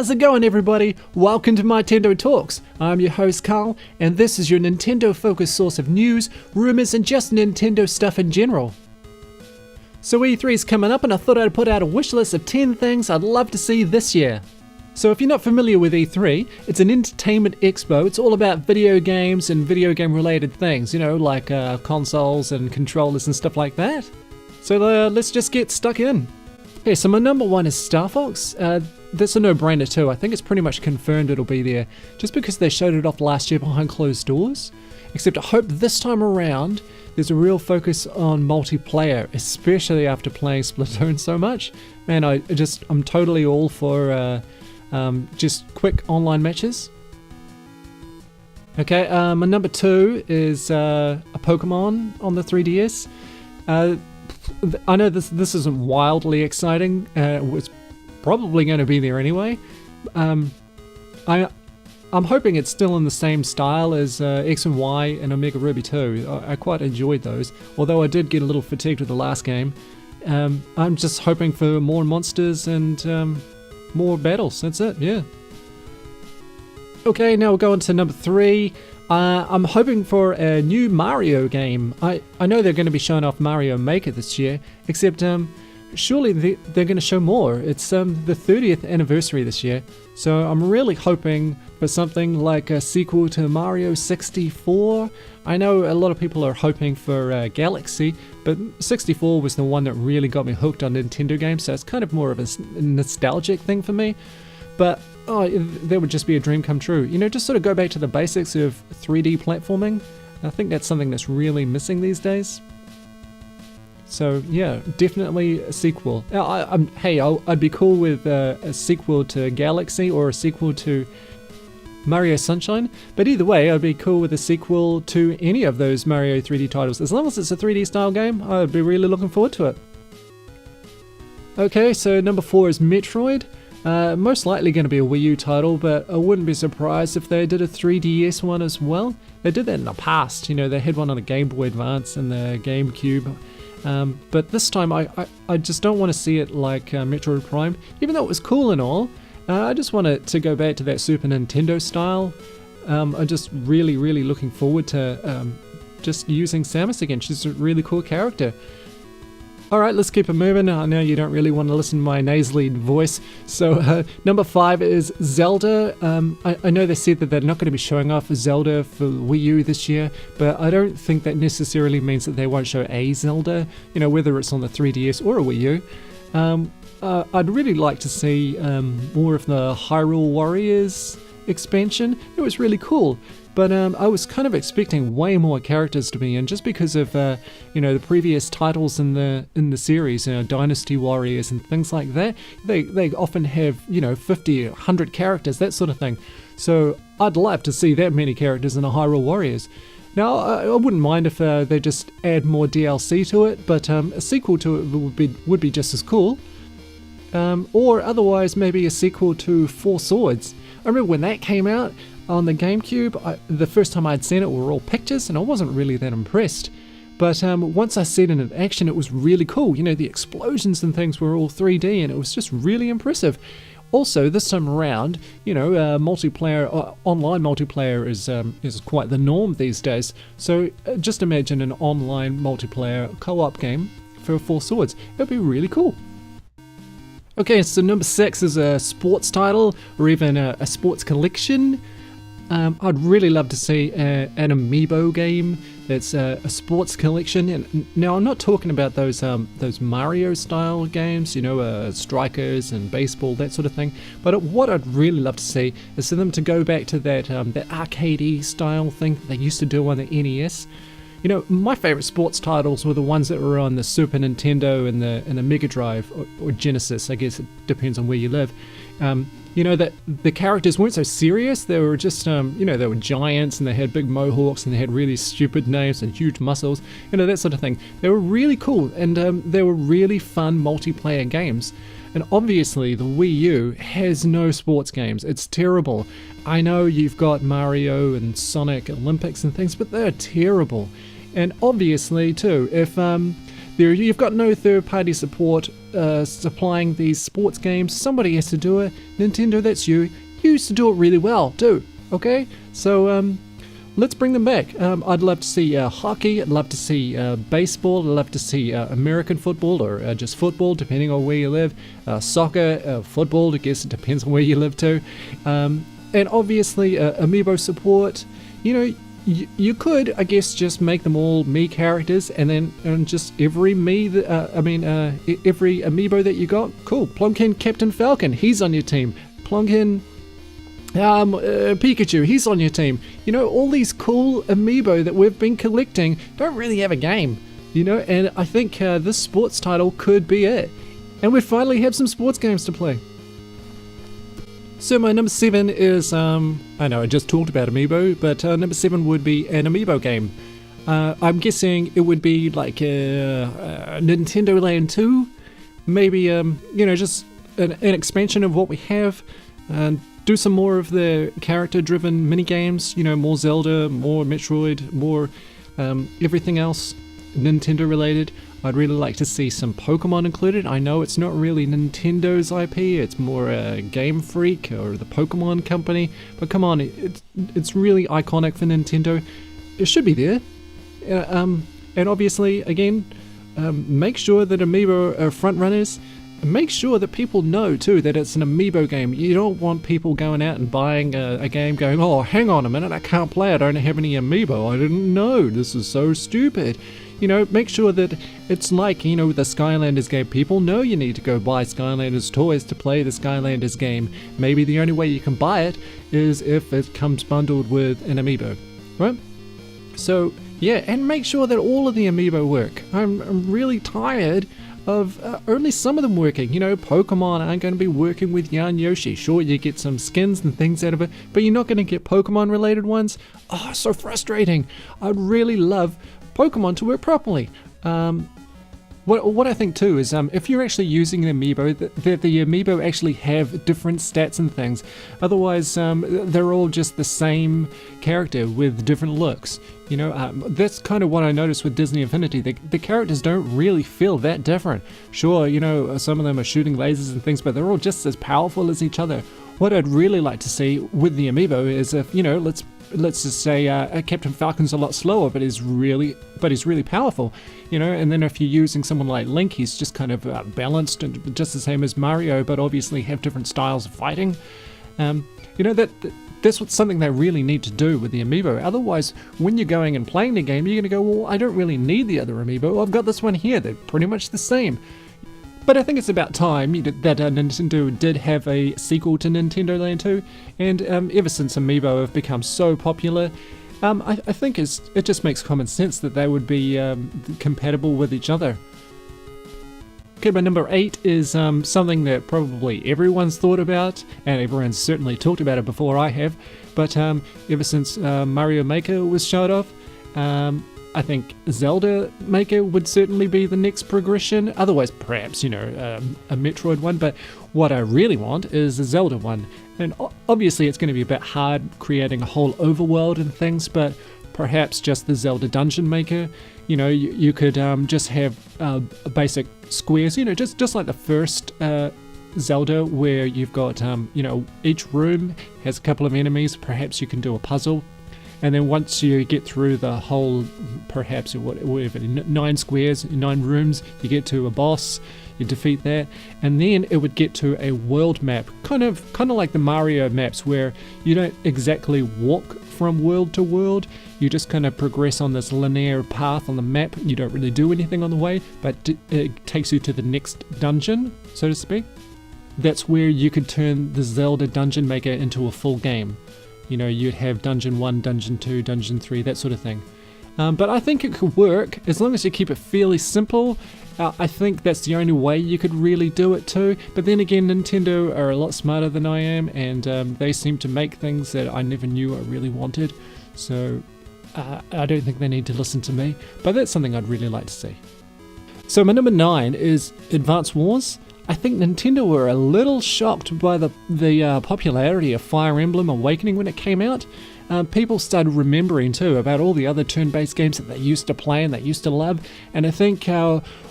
How's it going, everybody? Welcome to Mitendo Talks. I'm your host Carl, and this is your Nintendo-focused source of news, rumors, and just Nintendo stuff in general. So E3 is coming up, and I thought I'd put out a wish list of 10 things I'd love to see this year. So if you're not familiar with E3, it's an entertainment expo. It's all about video games and video game related things, like consoles and controllers and stuff like that. So let's just get stuck in. Okay, so my number one is Star Fox. That's a no-brainer too. I think it's pretty much confirmed it'll be there, just because they showed it off last year behind closed doors. Except I hope this time around there's a real focus on multiplayer, especially after playing Splatoon so much. Man, I'm totally all for just quick online matches. Okay, my number two is a Pokemon on the 3DS. I know this isn't wildly exciting. It's probably going to be there anyway. I'm hoping it's still in the same style as X and Y and Omega Ruby 2. I quite enjoyed those, although I did get a little fatigued with the last game. I'm just hoping for more monsters and more battles. That's it, yeah. Okay, now we'll go on to number three. I'm hoping for a new Mario game. I know they're going to be showing off Mario Maker this year, except surely they're going to show more. It's the 30th anniversary this year, so I'm really hoping for something like a sequel to Mario 64. I know a lot of people are hoping for Galaxy, but 64 was the one that really got me hooked on Nintendo games, so it's kind of more of a nostalgic thing for me. But that would just be a dream come true. Just sort of go back to the basics of 3D platforming. I think that's something that's really missing these days. So yeah, definitely a sequel. I'd be cool with a sequel to Galaxy or a sequel to Mario Sunshine. But either way, I'd be cool with a sequel to any of those Mario 3D titles. As long as it's a 3D style game, I'd be really looking forward to it. Okay, so number four is Metroid. Most likely going to be a Wii U title, but I wouldn't be surprised if they did a 3DS one as well. They did that in the past, they had one on the Game Boy Advance and the GameCube. But this time I just don't want to see it like Metroid Prime, even though it was cool and all. I just want it to go back to that Super Nintendo style. I'm just really looking forward to just using Samus again. She's a really cool character. Alright, let's keep it moving. I know you don't really want to listen to my nasally voice. So number five is Zelda. I know they said that they're not going to be showing off Zelda for Wii U this year, but I don't think that necessarily means that they won't show a Zelda, whether it's on the 3DS or a Wii U. I'd really like to see more of the Hyrule Warriors expansion. It was really cool. But I was kind of expecting way more characters to be in, just because of the previous titles in the series, Dynasty Warriors and things like that. They often have 50, 100 characters, that sort of thing. So I'd love to see that many characters in a Hyrule Warriors. Now I wouldn't mind if they just add more DLC to it, but a sequel to it would be just as cool. Or otherwise maybe a sequel to Four Swords. I remember when that came out on the GameCube, the first time I'd seen it were all pictures, and I wasn't really that impressed. But once I seen it in action, it was really cool. The explosions and things were all 3D, and it was just really impressive. Also, this time around, multiplayer, online multiplayer is quite the norm these days. So just imagine an online multiplayer co-op game for Four Swords. It'd be really cool. Okay, so number six is a sports title, or even a sports collection. I'd really love to see an Amiibo game that's a sports collection. And now I'm not talking about those Mario style games, strikers and baseball, that sort of thing. But what I'd really love to see is for them to go back to that arcadey style thing that they used to do on the NES. My favorite sports titles were the ones that were on the Super Nintendo and the Mega Drive or Genesis. I guess it depends on where you live. That the characters weren't so serious. They were just, they were giants and they had big mohawks and they had really stupid names and huge muscles, that sort of thing. They were really cool, and they were really fun multiplayer games. And obviously the Wii U has no sports games. It's terrible. I know you've got Mario and Sonic Olympics and things, but they're terrible. And obviously too, if You've got no third-party support supplying these sports games. Somebody has to do it. Nintendo, that's you. You used to do it really well, too. Okay? So, let's bring them back. I'd love to see hockey. I'd love to see baseball. I'd love to see American football or just football, depending on where you live. Soccer, football, I guess it depends on where you live too. And obviously Amiibo support. You know, you could, I guess, just make them all Mii characters, and then just every Mii, every Amiibo that you got, cool. Plumpkin Captain Falcon, he's on your team. Plumpkin Pikachu, he's on your team. You know, all these cool Amiibo that we've been collecting don't really have a game, you know, and I think this sports title could be it. And we finally have some sports games to play. So my number 7 is, I know I just talked about Amiibo, but number 7 would be an Amiibo game. I'm guessing it would be like Nintendo Land 2, maybe, you know, just an expansion of what we have, and do some more of the character-driven mini-games, you know, more Zelda, more Metroid, more everything else Nintendo-related. I'd really like to see some Pokemon included. I know it's not really Nintendo's IP, it's more Game Freak or the Pokemon company, but come on, it's really iconic for Nintendo. It should be there. And obviously, again, make sure that Amiibo are front runners. Make sure that people know too that it's an Amiibo game. You don't want people going out and buying a game going, oh, hang on a minute, I can't play, I don't have any Amiibo, I didn't know, this is so stupid. You know, make sure that it's like, you know, the Skylanders game. People know you need to go buy Skylanders toys to play the Skylanders game. Maybe the only way you can buy it is if it comes bundled with an Amiibo, right? So, yeah, and make sure that all of the Amiibo work. I'm really tired of only some of them working. You know, Pokemon aren't going to be working with Yarn Yoshi. Sure, you get some skins and things out of it, but you're not going to get Pokemon related ones. Oh, so frustrating. I'd really love Pokemon to work properly. What I think too is if you're actually using an Amiibo, that the Amiibo actually have different stats and things. Otherwise, they're all just the same character with different looks. You know, that's kind of what I noticed with Disney Infinity. The characters don't really feel that different. Sure, you know, some of them are shooting lasers and things, but they're all just as powerful as each other. What I'd really like to see with the Amiibo is if, you know, let's just say Captain Falcon's a lot slower, but he's really powerful, you know. And then if you're using someone like Link, he's just kind of balanced and just the same as Mario, but obviously have different styles of fighting. You know, that's something they really need to do with the Amiibo. Otherwise, when you're going and playing the game, you're going to go, well, I don't really need the other Amiibo. I've got this one here. They're pretty much the same. But I think it's about time that Nintendo did have a sequel to Nintendo Land 2, and ever since Amiibo have become so popular, I think it just makes common sense that they would be compatible with each other. Okay, my number 8 is something that probably everyone's thought about, and everyone's certainly talked about it before I have, but ever since Mario Maker was showed off, I think Zelda Maker would certainly be the next progression. Otherwise, perhaps, you know, a Metroid one. But what I really want is a Zelda one. And obviously, it's going to be a bit hard creating a whole overworld and things, but perhaps just the Zelda Dungeon Maker. You know, you could just have basic squares, you know, just like the first Zelda, where you've got, you know, each room has a couple of enemies. Perhaps you can do a puzzle. And then once you get through the whole, perhaps whatever, 9 squares, 9 rooms, you get to a boss, you defeat that, and then it would get to a world map, kind of like the Mario maps, where you don't exactly walk from world to world, you just kind of progress on this linear path on the map. You don't really do anything on the way, but it takes you to the next dungeon, so to speak. That's where you could turn the Zelda Dungeon Maker into a full game. You know, you'd have Dungeon 1, Dungeon 2, Dungeon 3, that sort of thing. But I think it could work, as long as you keep it fairly simple. I think that's the only way you could really do it too. But then again, Nintendo are a lot smarter than I am, and they seem to make things that I never knew I really wanted. So I don't think they need to listen to me. But that's something I'd really like to see. So my number 9 is Advance Wars. I think Nintendo were a little shocked by the popularity of Fire Emblem Awakening when it came out. people started remembering too about all the other turn-based games that they used to play and they used to love. And I think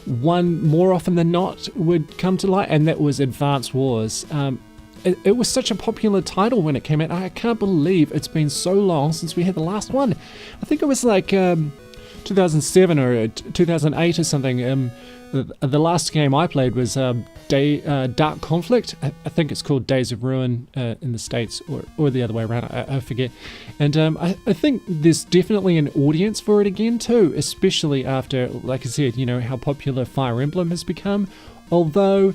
one more often than not would come to light, and that was Advance Wars. It was such a popular title when it came out. I can't believe it's been so long since we had the last one. I think it was like 2007 or 2008 or something. The last game I played was Dark Conflict. I think it's called Days of Ruin in the States, or the other way around. I forget. And I think there's definitely an audience for it again too, especially after, like I said, how popular Fire Emblem has become. Although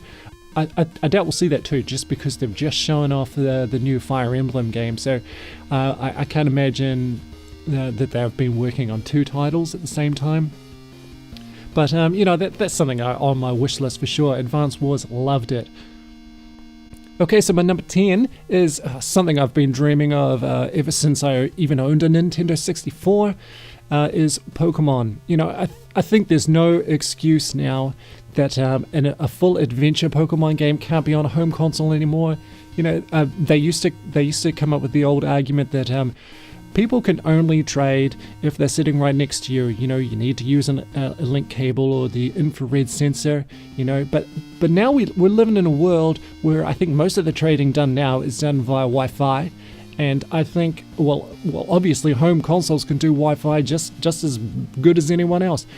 I doubt we'll see that too, just because they've just shown off the new Fire Emblem game. So I can't imagine that they've been working on 2 titles at the same time. But that's something on my wish list for sure. Advance Wars, loved it. Okay, so my number 10 is something I've been dreaming of ever since I even owned a Nintendo 64. Is Pokemon. I think there's no excuse now that a full adventure Pokemon game can't be on a home console anymore. They used to come up with the old argument that people can only trade if they're sitting right next to you. You need to use a link cable or the infrared sensor. But now we're living in a world where I think most of the trading done now is done via Wi-Fi. And I think, well, obviously home consoles can do Wi-Fi just as good as anyone else.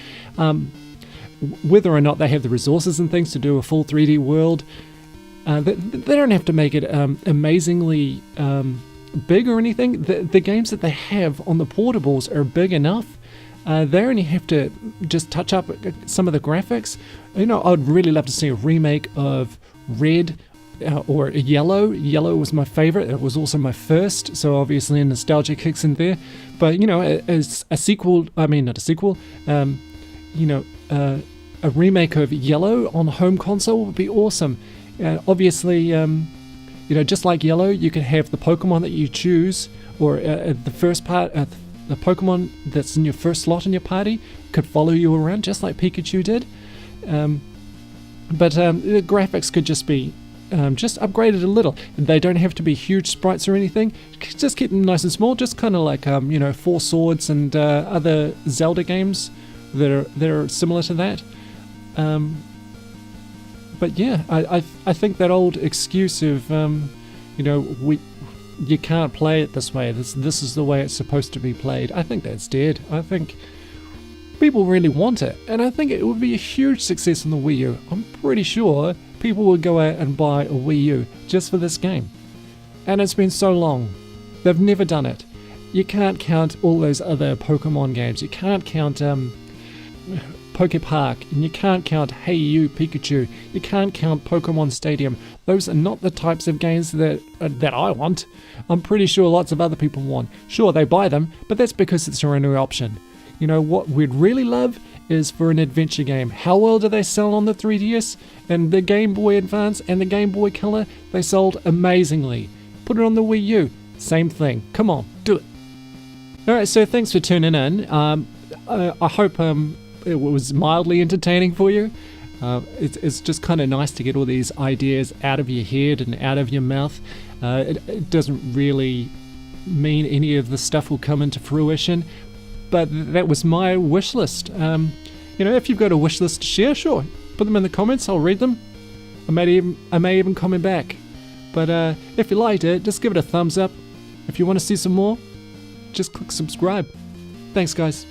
Whether or not they have the resources and things to do a full 3D world, they don't have to make it amazingly big or anything. The games that they have on the portables are big enough. They only have to just touch up some of the graphics. I'd really love to see a remake of Red or Yellow. Yellow was my favorite. It was also my first, so obviously a nostalgia kicks in there. But as a sequel, not a sequel, a remake of Yellow on home console would be awesome. Obviously, just like Yellow, you could have the Pokemon that you choose, or the first part, the Pokemon that's in your first slot in your party could follow you around, just like Pikachu did. But the graphics could just be just upgraded a little. They don't have to be huge sprites or anything. Just keep them nice and small, just kind of like Four Swords and other Zelda games that are similar to that. But yeah, I think that old excuse of you can't play it this way. This is the way it's supposed to be played. I think that's dead. I think people really want it, and I think it would be a huge success on the Wii U. I'm pretty sure people would go out and buy a Wii U just for this game. And it's been so long. They've never done it. You can't count all those other Pokemon games. You can't count Poke Park, and you can't count Hey You Pikachu. You can't count Pokemon Stadium. Those are not the types of games that I want. I'm pretty sure lots of other people want. Sure, they buy them, but that's because it's a new option. What we'd really love is for an adventure game. How well do they sell on the 3DS and the Game Boy Advance and the Game Boy Color? They sold amazingly. Put it on the Wii U. Same thing. Come on, do it. Alright, so thanks for tuning in. I hope it was mildly entertaining for you. It's just kind of nice to get all these ideas out of your head and out of your mouth. It doesn't really mean any of the stuff will come into fruition, but that was my wish list. If you've got a wish list to share, sure, put them in the comments. I'll read them. I may even comment back. But if you liked it, just give it a thumbs up. If you want to see some more, just click subscribe. Thanks, guys.